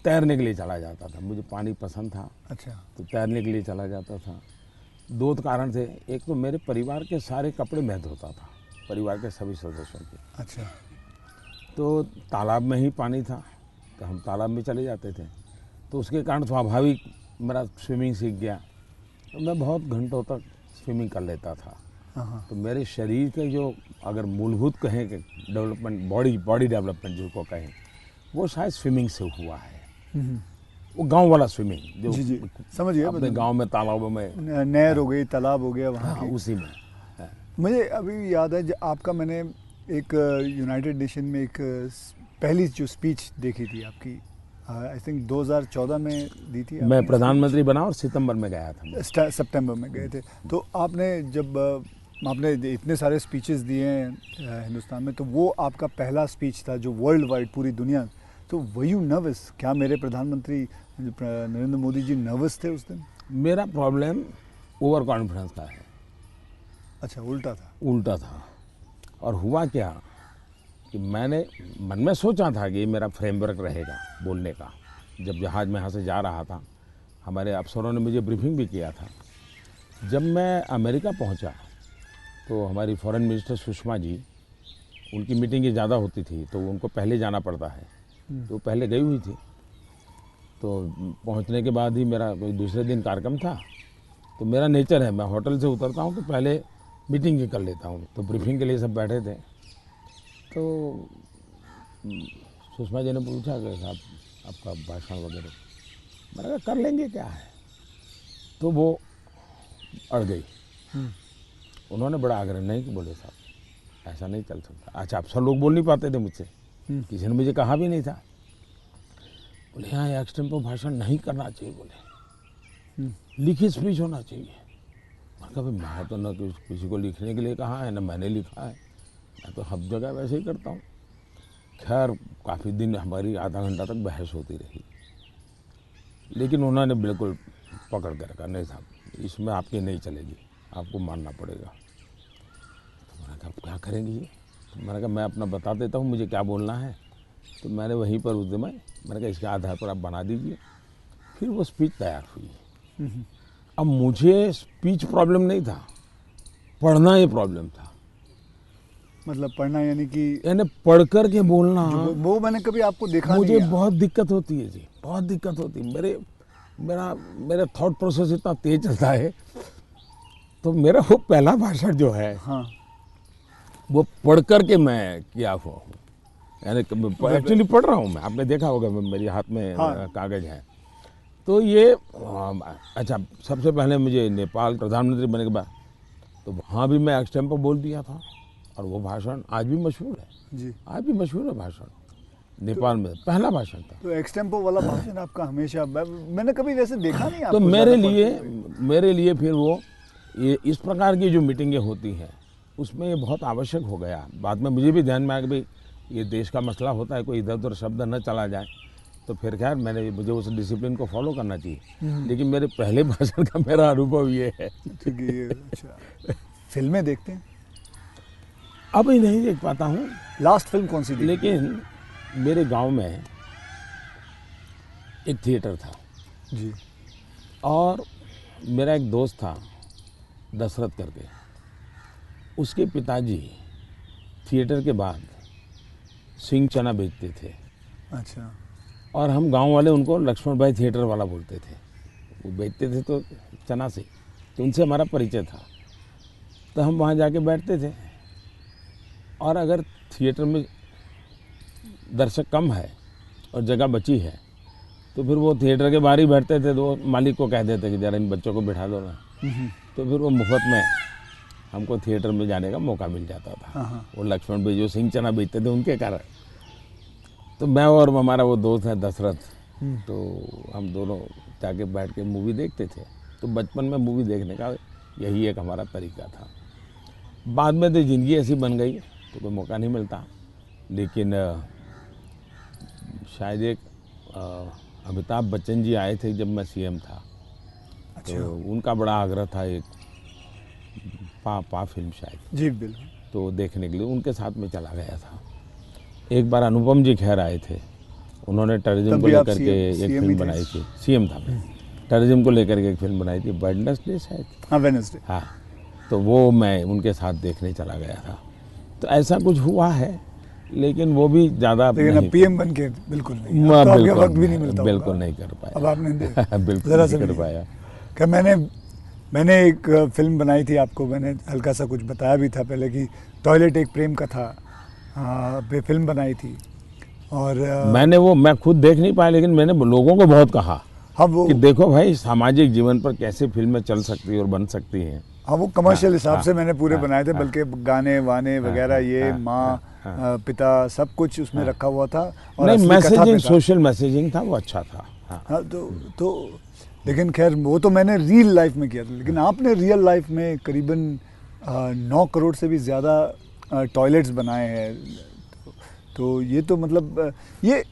तैरने के लिए चला जाता था, मुझे पानी पसंद था। अच्छा। तो तैरने के लिए चला जाता था। दो कारण थे, एक तो मेरे परिवार के सारे कपड़े मैं धोता था, परिवार के सभी सदस्यों के। अच्छा। तो तालाब में ही पानी था, तो हम तालाब में चले जाते थे, तो उसके कारण स्वाभाविक मेरा स्विमिंग सीख गया, तो मैं बहुत घंटों तक स्विमिंग कर लेता था। हाँ। तो मेरे शरीर के जो अगर मूलभूत कहें कि डेवलपमेंट, बॉडी डेवलपमेंट जिसको कहें, वो शायद स्विमिंग से हुआ है। वो गांव वाला स्विमिंग जो जी, समझ गया। अपने गांव में तालाबों में, नहर हो गई, तालाब हो गया वहाँ हाँ, की। उसी में। मुझे अभी याद है आपका, मैंने एक यूनाइटेड नेशन में एक पहली जो स्पीच देखी थी आपकी, आई थिंक 2014 में दी थी मैं आपने। प्रधानमंत्री बना और सितंबर में गया था। सितंबर में गए थे। तो आपने जब आपने इतने सारे स्पीचेस दिए हैं हिंदुस्तान में, तो वो आपका पहला स्पीच था जो वर्ल्ड वाइड पूरी दुनिया, तो वर यू नर्वस? क्या मेरे प्रधानमंत्री नरेंद्र मोदी जी नर्वस थे उस दिन? मेरा प्रॉब्लम ओवर कॉन्फिडेंस का है। अच्छा, उल्टा था। उल्टा था। और हुआ क्या कि मैंने मन में सोचा था कि ये मेरा फ्रेमवर्क रहेगा बोलने का। जब जहाज़ में यहाँ से जा रहा था, हमारे अफसरों ने मुझे ब्रीफिंग भी किया था। जब मैं अमेरिका पहुँचा तो हमारी फॉरेन मिनिस्टर सुषमा जी, उनकी मीटिंगें ज़्यादा होती थी तो उनको पहले जाना पड़ता है, तो पहले गई हुई थी। तो पहुँचने के बाद ही मेरा कोई दूसरे दिन कार्यक्रम था। तो मेरा नेचर है, मैं होटल से उतरता हूँ तो पहले मीटिंग ही कर लेता हूँ। तो ब्रीफिंग के लिए सब बैठे थे, तो सुषमा जी ने पूछा कि साहब आपका भाषण वगैरह, मैंने कहा कर लेंगे, क्या है। तो वो अड़ गई। उन्होंने बड़ा आग्रह नहीं कि बोले साहब ऐसा नहीं चल सकता। अच्छा, अफसर लोग बोल नहीं पाते थे मुझसे, किसी ने मुझे कहा भी नहीं था। बोले यहाँ एक्सटेम्पो भाषण नहीं करना चाहिए, बोले लिखित स्पीच होना चाहिए। मैंने कहा भाई मैं तो न किसी को लिखने के लिए कहा है, न मैंने लिखा है, मैं तो हर जगह वैसे ही करता हूँ। खैर काफ़ी दिन हमारी आधा घंटा तक बहस होती रही, लेकिन उन्होंने बिल्कुल पकड़ कर रखा, नहीं साहब इसमें आपकी नहीं चलेगी, आपको मानना पड़ेगा। तो मैंने कहा क्या करेंगे ये? तो मैंने कहा मैं अपना बता देता हूँ मुझे क्या बोलना है। तो मैंने वहीं पर उस दिन मैंने कहा इसके आधार पर आप बना दीजिए। फिर वो स्पीच तैयार हुई। अब मुझे स्पीच प्रॉब्लम नहीं था, पढ़ना ये प्रॉब्लम था। मतलब पढ़ना यानी कि पढ़ कर के बोलना, वो मैंने कभी आपको देखा मुझे नहीं। बहुत दिक्कत होती है जी, बहुत दिक्कत होती है। मेरा थॉट प्रोसेस इतना तेज चलता है। तो मेरा वो पहला भाषण जो है, हाँ, वो पढ़ कर के मैं किया हुआ हूँ। यानी एक्चुअली पढ़ रहा हूँ मैं, आपने देखा होगा मेरे हाथ में कागज है। तो ये अच्छा, सबसे पहले मुझे नेपाल प्रधानमंत्री बनने के बाद तो वहाँ भी मैं एक्सटेम्पो बोल दिया था, और वो भाषण आज भी मशहूर है जी। आज भी मशहूर है भाषण। नेपाल में पहला भाषण था। तो एक्सटेम्पो वाला भाषण आपका हमेशा, मैंने कभी वैसे देखा नहीं तो आपको मेरे लिए फिर वो ये इस प्रकार की जो मीटिंगें होती हैं उसमें ये बहुत आवश्यक हो गया। बाद में मुझे भी ध्यान में आया कि भाई ये देश का मसला होता है, कोई इधर उधर शब्द न चला जाए। तो फिर खैर मुझे उस डिसिप्लिन को फॉलो करना चाहिए। लेकिन मेरे पहले भाषण का मेरा अनुभव ये है। ठीक है, ये अच्छा। फिल्में देखते हैं? अभी नहीं देख पाता हूँ। लास्ट फिल्म कौन सी देखी? लेकिन मेरे गांव में एक थिएटर था जी। और मेरा एक दोस्त था दशरथ करके, उसके पिताजी थिएटर के बाद सिंह चना बेचते थे। अच्छा। और हम गांव वाले उनको लक्ष्मण भाई थिएटर वाला बोलते थे। वो बेचते थे तो चना से, तो उनसे हमारा परिचय था। तो हम वहाँ जाके बैठते थे, और अगर थिएटर में दर्शक कम है और जगह बची है तो फिर वो थिएटर के बाहर ही बैठते थे। तो मालिक को कह देते कि जरा इन बच्चों को बिठा दो ना। तो फिर वो मुफ्त में हमको थिएटर में जाने का मौका मिल जाता था। वो लक्ष्मण भाई जो सिंह चना बेचते थे उनके कारण। तो मैं और हमारा वो दोस्त है दशरथ, तो हम दोनों जाके बैठ के मूवी देखते थे। तो बचपन में मूवी देखने का यही एक हमारा तरीका था। बाद में तो ज़िंदगी ऐसी बन गई तो कोई मौका नहीं मिलता। लेकिन शायद एक अमिताभ बच्चन जी आए थे जब मैं सीएम था। अच्छा। तो उनका बड़ा आग्रह था एक पा फिल्म शायद, जी बिल्कुल, तो देखने के लिए उनके साथ में चला गया था। एक बार अनुपम जी खैर आए थे, उन्होंने टेररिज्म को लेकर के एक फिल्म बनाई थी। सीएम था मैं, टेररिज्म को लेकर के एक फिल्म बनाई थी, वेडनेसडे शायद। हाँ, वेडनेसडे। हाँ, तो वो मैं उनके साथ देखने चला गया था। तो ऐसा कुछ हुआ है, लेकिन वो भी ज़्यादा लेकिन पीएम बन के बिल्कुल नहीं, तो आपके वक्त भी नहीं मिलता, बिल्कुल नहीं कर पाया। अब आपने बिल्कुल नहीं कर पाया। क्या मैंने एक फिल्म बनाई थी, आपको मैंने हल्का सा कुछ बताया भी था पहले कि टॉयलेट एक प्रेम कथा पे फिल्म बनाई थी। और मैं खुद देख नहीं पाया, लेकिन मैंने लोगों को बहुत कहा हाँ वो कि देखो भाई सामाजिक जीवन पर कैसे फिल्में चल सकती है और बन सकती हैं। हाँ, वो कमर्शियल हिसाब से मैंने पूरे बनाए थे, बल्कि गाने वाने वगैरह ये माँ पिता सब कुछ उसमें रखा हुआ था और नहीं, असली कथा पे मैसेजिंग, था। सोशल मैसेजिंग था, वो अच्छा था। हाँ। हाँ, तो लेकिन खैर वो तो मैंने रियल लाइफ में किया था, लेकिन आपने रियल लाइफ में करीबन 9 करोड़ से भी ज़्यादा टॉयलेट्स बनाए हैं। तो ये तो मतलब ये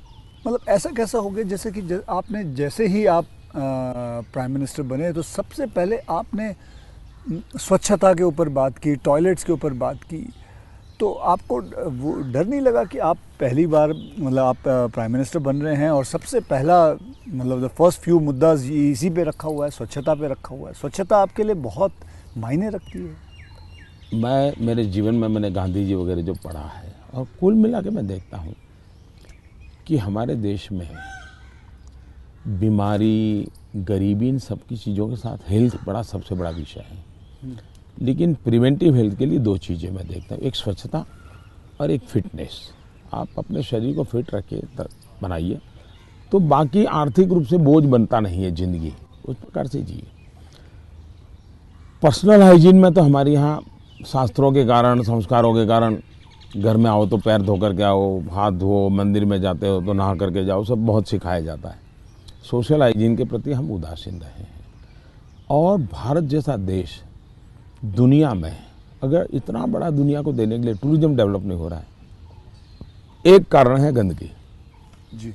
मतलब ऐसा कैसा हो गया जैसे कि आपने जैसे ही आप प्राइम मिनिस्टर बने तो सबसे पहले आपने स्वच्छता के ऊपर बात की, टॉयलेट्स के ऊपर बात की, तो आपको वो डर नहीं लगा कि आप पहली बार मतलब आप प्राइम मिनिस्टर बन रहे हैं और सबसे पहला मतलब द फर्स्ट फ्यू मुद्दा इसी पे रखा हुआ है, स्वच्छता पे रखा हुआ है? स्वच्छता आपके लिए बहुत मायने रखती है। मैं मेरे जीवन में मैंने गांधी जी वगैरह जो पढ़ा है और कुल मिला के मैं देखता हूँ कि हमारे देश में बीमारी, गरीबी, इन सब की चीज़ों के साथ हेल्थ बड़ा सबसे बड़ा विषय है। लेकिन प्रिवेंटिव हेल्थ के लिए 2 चीज़ें मैं देखता हूँ, एक स्वच्छता और एक फिटनेस। आप अपने शरीर को फिट रखिए, बनाइए, तो बाकी आर्थिक रूप से बोझ बनता नहीं है ज़िंदगी, उस प्रकार से जिए। पर्सनल हाइजीन में तो हमारे यहाँ शास्त्रों के कारण, संस्कारों के कारण, घर में आओ तो पैर धो करके आओ, हाथ धो, मंदिर में जाते हो तो नहा करके जाओ, सब बहुत सिखाया जाता है। सोशल हाइजीन के प्रति हम उदासीन रहे हैं। और भारत जैसा देश दुनिया में, अगर इतना बड़ा दुनिया को देने के लिए टूरिज्म डेवलप नहीं हो रहा है, एक कारण है गंदगी। जी।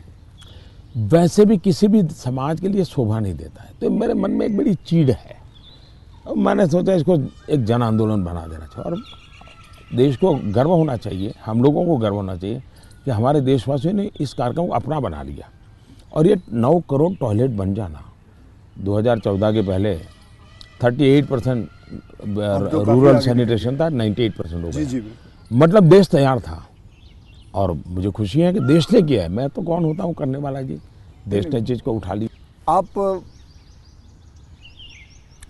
वैसे भी किसी भी समाज के लिए शोभा नहीं देता है। तो मेरे मन में एक बड़ी चीड़ है और मैंने सोचा इसको एक जन आंदोलन बना देना चाहिए और देश को गर्व होना चाहिए, हम लोगों को गर्व होना चाहिए कि हमारे देशवासियों ने इस कार्यक्रम को अपना बना लिया। और ये 9 करोड़ टॉयलेट बन जाना, 2014 के पहले 38% रूरल सैनिटेशन था, 98% हो जी गया। बिल्कुल। मतलब देश तैयार था और मुझे खुशी है कि देश ने किया है। मैं तो कौन होता हूँ करने वाला जी, देश ने चीज़ को उठा ली। आप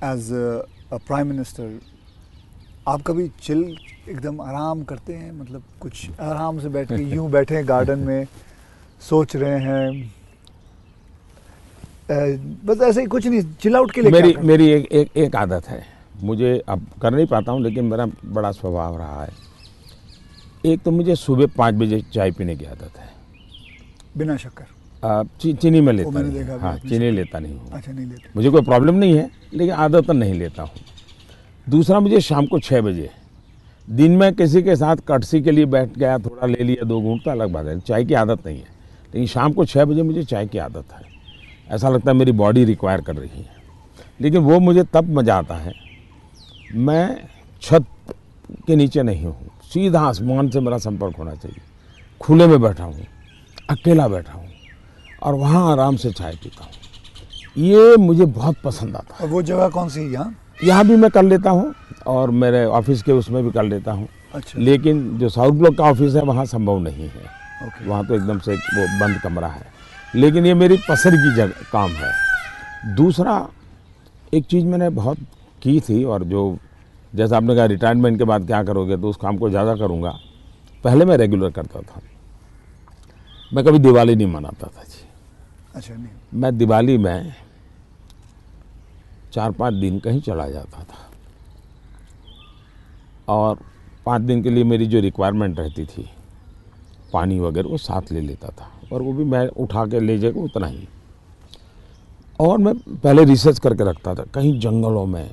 एज अ प्राइम मिनिस्टर आप कभी चिल एकदम आराम करते हैं, मतलब कुछ आराम से बैठ के यूं बैठे हैं गार्डन में सोच रहे हैं, बस ऐसे ही कुछ नहीं, चिल आउट के लिए क्या करते हैं? मेरी एक आदत है, मुझे अब कर नहीं पाता हूँ लेकिन मेरा बड़ा स्वभाव रहा है। एक तो मुझे सुबह 5 बजे चाय पीने की आदत है, बिना शक्कर? चीनी में लेता मैंने नहीं देखा हूँ। भी हाँ, आपने चीनी लेता नहीं हूँ। अच्छा, नहीं लेते? मुझे कोई प्रॉब्लम नहीं है लेकिन आदत नहीं लेता हूँ। दूसरा, मुझे शाम को 6 बजे, दिन में किसी के साथ कटसी के लिए बैठ गया, थोड़ा ले लिया 2 घूंट तो अलग बात है, चाय की आदत नहीं है। लेकिन शाम को 6 बजे मुझे चाय की आदत है, ऐसा लगता है मेरी बॉडी रिक्वायर कर रही है। लेकिन वो मुझे तब मज़ा आता है, मैं छत के नीचे नहीं हूँ, सीधा आसमान से मेरा संपर्क होना चाहिए, खुले में बैठा हूँ, अकेला बैठा हूँ और वहाँ आराम से चाय पीता हूँ। ये मुझे बहुत पसंद आता है। और वो जगह कौन सी है यहाँ? यहाँ भी मैं कर लेता हूँ और मेरे ऑफिस के उसमें भी कर लेता हूँ। अच्छा। लेकिन जो साउथ ब्लॉक का ऑफिस है वहाँ संभव नहीं है। ओके। वहाँ तो एकदम से वो बंद कमरा है, लेकिन ये मेरी पसंद की जगह काम है। दूसरा, एक चीज़ मैंने बहुत की थी और जो, जैसा आपने कहा रिटायरमेंट के बाद क्या करोगे, तो उस काम को ज़्यादा करूँगा। पहले मैं रेगुलर करता था, मैं कभी दिवाली नहीं मनाता था जी। अच्छा। नहीं, मैं दिवाली में 4-5 दिन कहीं चला जाता था और 5 दिन के लिए मेरी जो रिक्वायरमेंट रहती थी, पानी वगैरह, वो साथ ले लेता था और वो भी मैं उठा के ले जाकर उतना ही। और मैं पहले रिसर्च करके रखता था, कहीं जंगलों में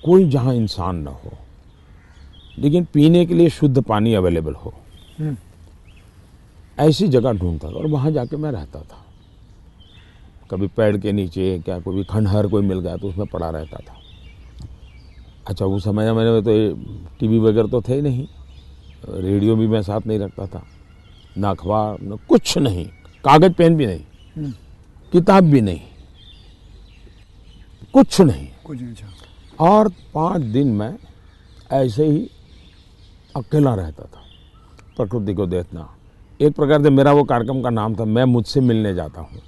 कोई जहाँ इंसान न हो लेकिन पीने के लिए शुद्ध पानी अवेलेबल हो, ऐसी जगह ढूंढता था और वहाँ जाके मैं रहता था। कभी पेड़ के नीचे, क्या कोई खंडहर कोई मिल गया तो उसमें पड़ा रहता था। अच्छा, उस समय में तो टीवी वगैरह तो थे ही नहीं, रेडियो भी मैं साथ नहीं रखता था, ना अखबार, न कुछ नहीं, कागज पेन भी नहीं, किताब भी नहीं, कुछ नहीं। कुछ नहीं। अच्छा। और 5 दिन मैं ऐसे ही अकेला रहता था, प्रकृति को देखना। एक प्रकार से मेरा वो कार्यक्रम का नाम था, मैं मुझसे मिलने जाता हूँ।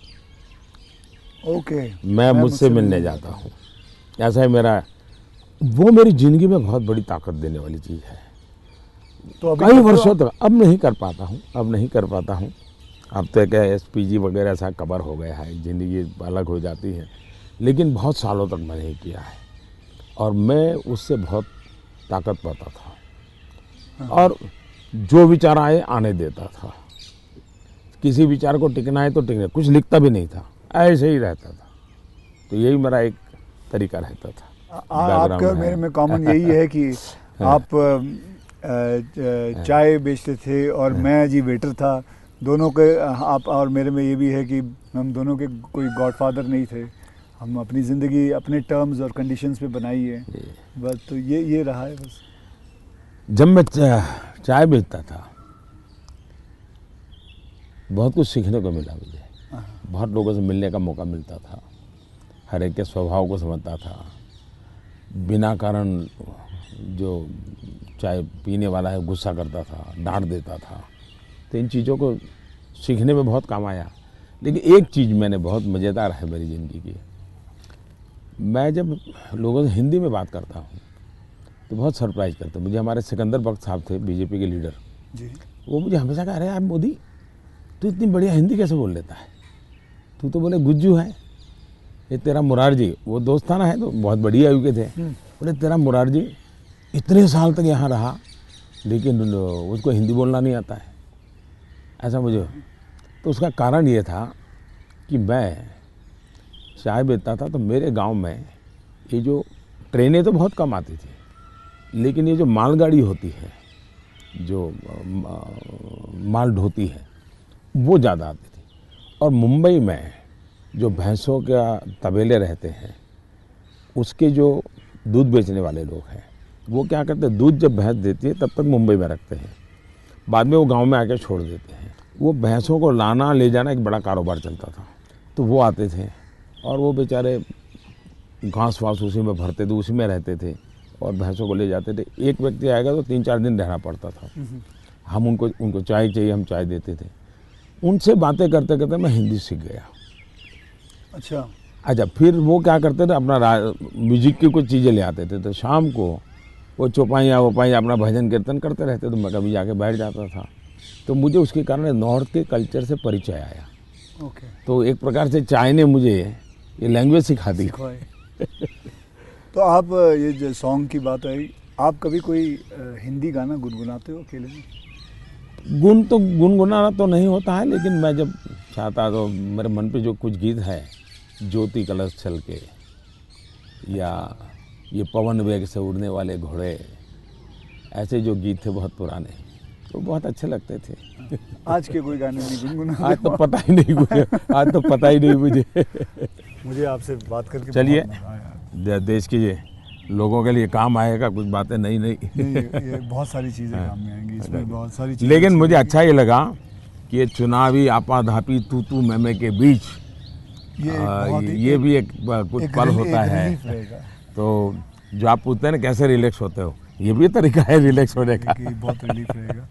ओके। मैं मुझसे मिलने जाता हूँ, ऐसा है मेरा। वो मेरी ज़िंदगी में बहुत बड़ी ताकत देने वाली चीज़ है। तो अभी कई वर्षों तक अब नहीं कर पाता हूँ, अब तो क्या SPG वगैरह ऐसा कवर हो गया है, ज़िंदगी अलग हो जाती है, लेकिन बहुत सालों तक मैंने नहीं किया है और मैं उससे बहुत ताकत पाता था। और जो विचार आए आने देता था, किसी विचार को टिकना है तो टिकना, कुछ लिखता भी नहीं था, ऐसे ही रहता था। तो यही मेरा एक तरीका रहता था। आपका मेरे में कॉमन यही है कि आप चाय बेचते थे और मैं जी वेटर था। दोनों के आप और मेरे में ये भी है कि हम दोनों के कोई गॉडफादर नहीं थे। हम अपनी ज़िंदगी अपने टर्म्स और कंडीशंस पे बनाई है बस। तो ये रहा है बस। जब मैं चाय बेचता था बहुत कुछ सीखने को मिला मुझे, बहुत लोगों से मिलने का मौका मिलता था, हर एक के स्वभाव को समझता था। बिना कारण जो चाय पीने वाला है गुस्सा करता था, डांट देता था, तो इन चीज़ों को सीखने में बहुत काम आया। लेकिन एक चीज़ मैंने बहुत मज़ेदार है मेरी ज़िंदगी की, मैं जब लोगों से हिंदी में बात करता हूँ तो बहुत सरप्राइज करते। मुझे हमारे सिकंदर बख्श साहब थे बीजेपी के लीडर जी। वो मुझे हमेशा कह रहे हैं, यार मोदी तू इतनी बढ़िया हिंदी कैसे बोल लेता है, तू तो बोले गुज्जू है। ये तेरा मुरारजी, वो दोस्ताना है तो बहुत बड़ी आयु के थे, बोले तेरा मुरारजी इतने साल तक यहाँ रहा लेकिन उसको हिंदी बोलना नहीं आता है, ऐसा मुझे। तो उसका कारण ये था कि मैं चाय बेचता था तो मेरे गांव में ये जो ट्रेनें तो बहुत कम आती थी, लेकिन ये जो मालगाड़ी होती है, जो माल ढोती है, वो ज़्यादा आती थी। और मुंबई में जो भैंसों का तबेले रहते हैं, उसके जो दूध बेचने वाले लोग हैं वो क्या करते हैं, दूध जब भैंस देती है तब तक मुंबई में रखते हैं, बाद में वो गांव में आके छोड़ देते हैं। वो भैंसों को लाना ले जाना एक बड़ा कारोबार चलता था। तो वो आते थे और वो बेचारे घास वास उसी में भरते थे, उसी में रहते थे और भैंसों को ले जाते थे। एक व्यक्ति आएगा तो 3-4 दिन रहना पड़ता था। हम उनको चाय चाहिए, हम चाय देते थे। उनसे बातें करते करते मैं हिंदी सीख गया। अच्छा, फिर वो क्या करते थे, अपना म्यूजिक की कुछ चीज़ें ले आते थे, तो शाम को वो चौपाइयाँ अपना भजन कीर्तन करते रहते, तो मैं कभी जाके बैठ जाता था। तो मुझे उसके कारण नॉर्थ के कल्चर से परिचय आया। तो एक प्रकार से चाय ने मुझे ये लैंग्वेज सिखा दी। तो आप ये जो सॉन्ग की बात आई, आप कभी कोई हिंदी गाना गुनगुनाते हो अकेले में? गुनगुनाना तो नहीं होता है, लेकिन मैं जब चाहता तो मेरे मन पे जो कुछ गीत है, ज्योति कलश छल के, या ये पवन वेग से उड़ने वाले घोड़े, ऐसे जो गीत थे बहुत पुराने, तो बहुत अच्छे लगते थे। आज के कोई गाने नहीं गुनगुनाते? आज तो पता ही नहीं मुझे, आज तो पता ही नहीं मुझे। मुझे आपसे बात करके चलिए, बहुत मज़ा आया। देश के लोगों के लिए काम आएगा, कुछ बातें नई ये बहुत सारी चीज़ें काम में आएंगी, इसमें बहुत सारी चीज़ें। लेकिन मुझे अच्छा ये लगा कि ये चुनावी आपाधापी तू मैमे के बीच ये भी एक कुछ पल होता है। तो जो आप पूछते हैं ना कैसे रिलैक्स होते हो, ये भी तरीका है रिलैक्स होने का। बहुत रिलीफ रहेगा।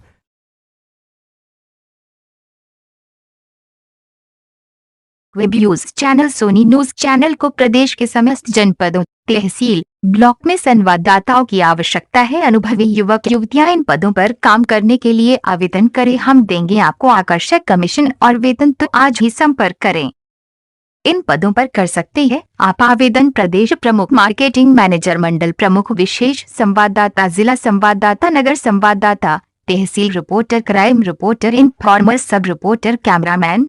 Web news channel Soni news channel को प्रदेश के समस्त जनपदों, तहसील, ब्लॉक में संवाददाताओं की आवश्यकता है। अनुभवी युवक युवतियां इन पदों पर काम करने के लिए आवेदन करें। हम देंगे आपको आकर्षक कमीशन और वेतन, तो आज ही संपर्क करें। इन पदों पर कर सकते हैं आप आवेदन: प्रदेश प्रमुख, मार्केटिंग मैनेजर, मंडल प्रमुख, विशेष संवाददाता, जिला संवाददाता, नगर संवाददाता, तहसील रिपोर्टर, क्राइम रिपोर्टर, इन्फॉर्मर, सब रिपोर्टर, कैमरामैन।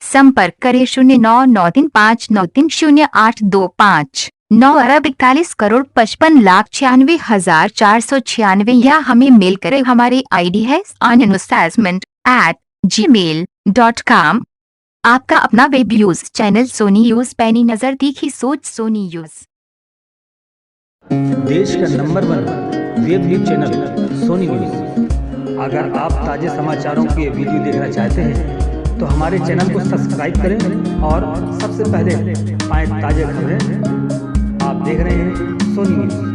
संपर्क करें 099359300825 9,41,55,96,496 या हमें मेल करें। हमारी आईडी है annussment@gmail.com। आपका अपना web news channel Soni news, पैनी नजर, तीखी सोच, सोनी न्यूज। देश का number 1 web news channel Soni news. अगर आप ताजे समाचारों के वीडियो देखना चाहते हैं तो हमारे चैनल को सब्सक्राइब करें और सबसे पहले पाएं ताजे खबरें। आप देख रहे हैं सोनी न्यूज।